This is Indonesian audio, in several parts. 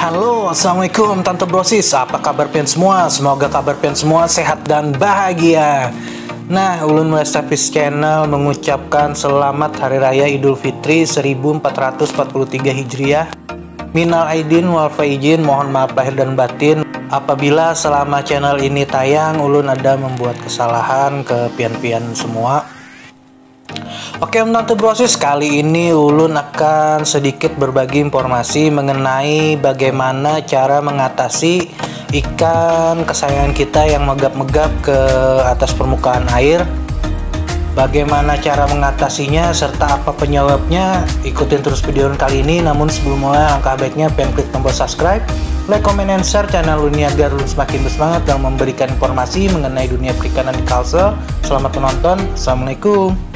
Halo, assalamualaikum Tante Brosis. Apa kabar pian semua? Semoga kabar pian semua sehat dan bahagia. Nah, Ulun Mulestafis Channel mengucapkan selamat Hari Raya Idul Fitri 1443 Hijriah. Minal aidin wal faizin, mohon maaf lahir dan batin apabila selama channel ini tayang Ulun ada membuat kesalahan ke pian-pian semua. Oke Tante Brosis, kali ini Ulun akan sedikit berbagi informasi mengenai bagaimana cara mengatasi ikan kesayangan kita yang megap-megap ke atas permukaan air. Bagaimana cara mengatasinya serta apa penyebabnya, ikutin terus video kali ini. Namun sebelum mulai, langkah baiknya pengen klik tombol subscribe, like, comment, and share channel Ulun agar Ulun semakin bersemangat dalam memberikan informasi mengenai dunia perikanan di Kalsel. Selamat menonton, assalamualaikum.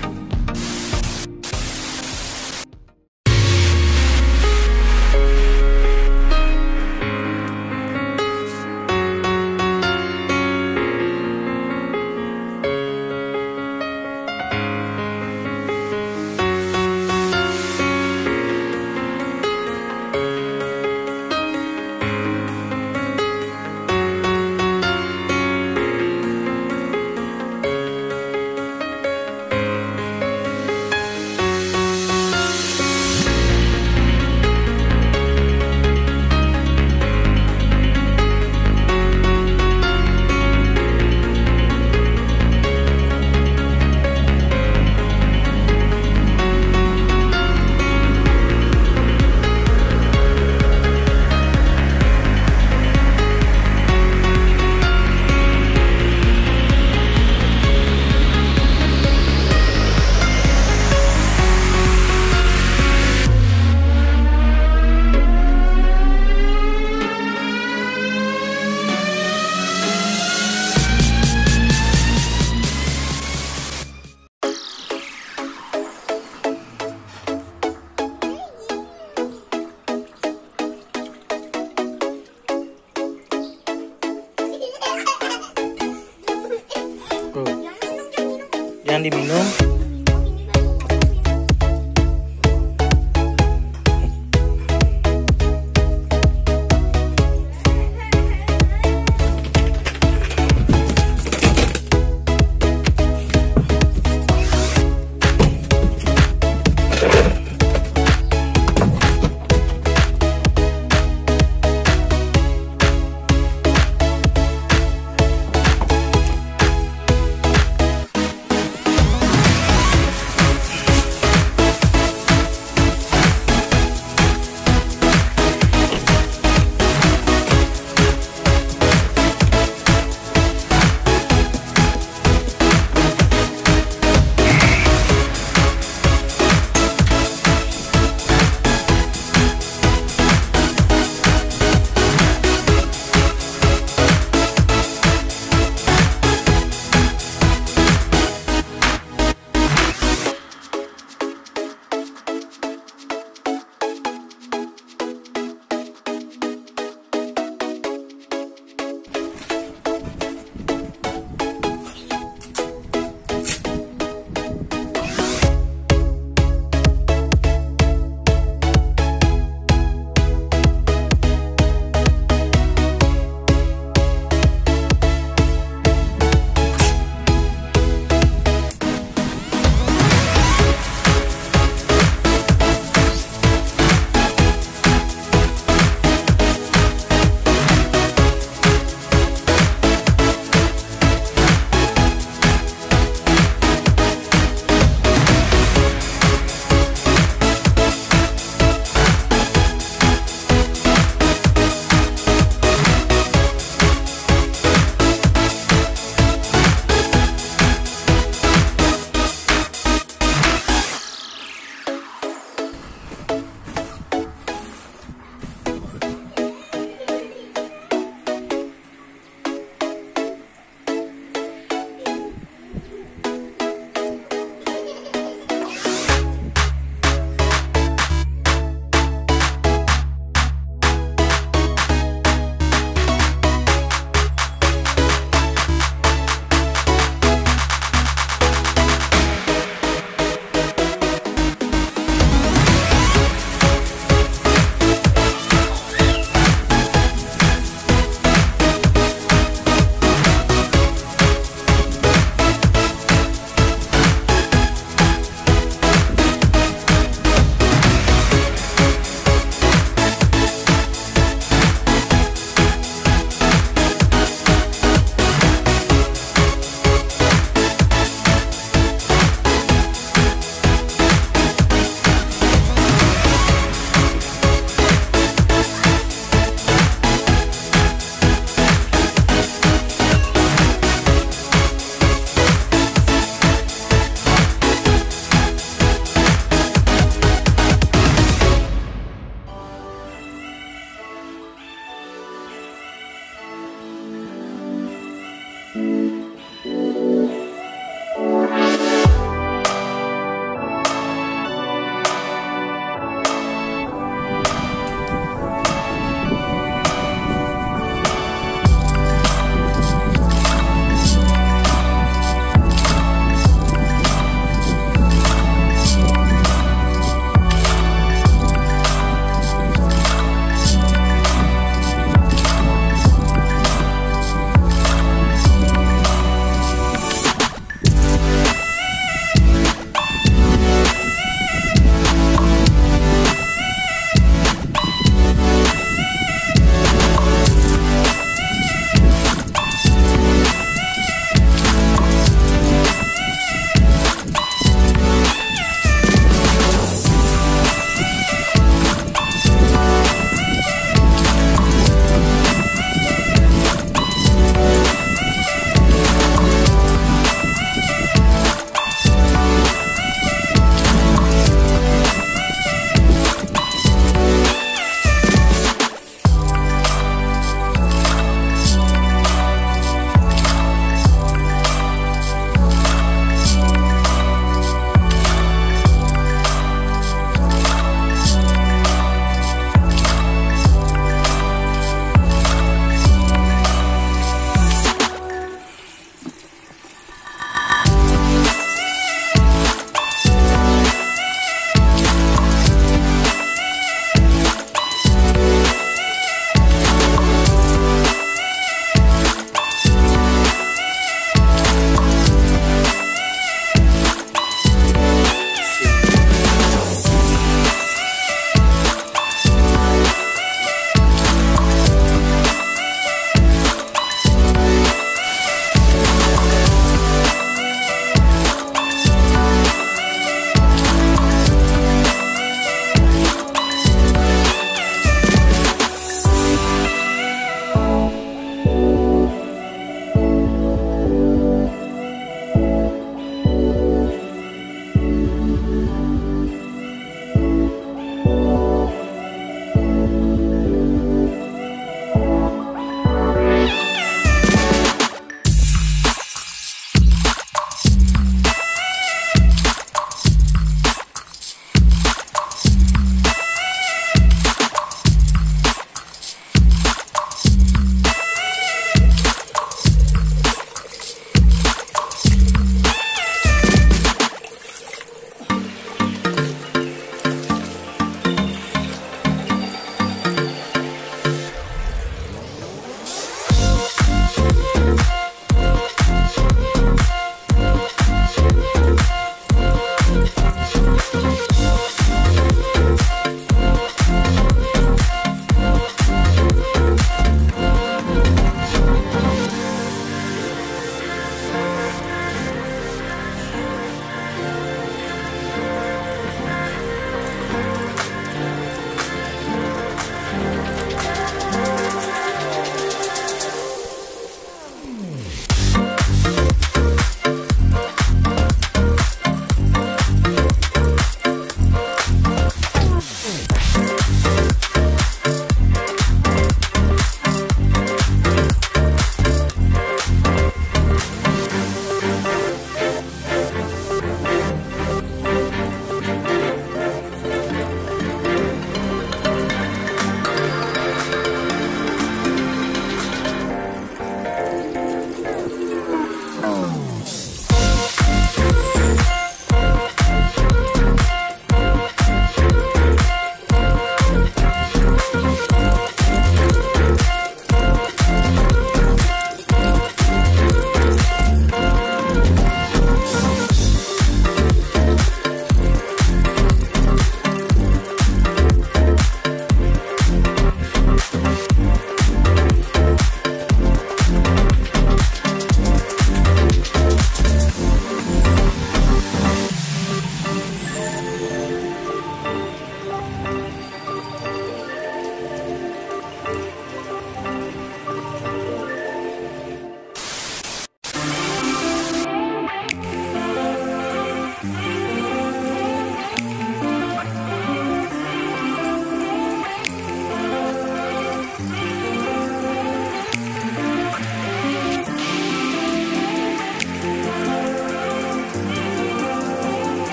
Jangan diminum.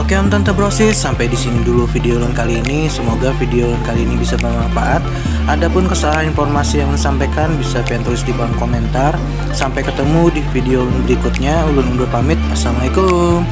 Oke Om Tante Brosis, sampai di sini dulu video ulun kali ini. Semoga video ulun kali ini bisa bermanfaat. Adapun kesalahan informasi yang ulun sampaikan bisa pian tulis di kolom komentar. Sampai ketemu di video ulun berikutnya. Ulun undur pamit. Assalamualaikum.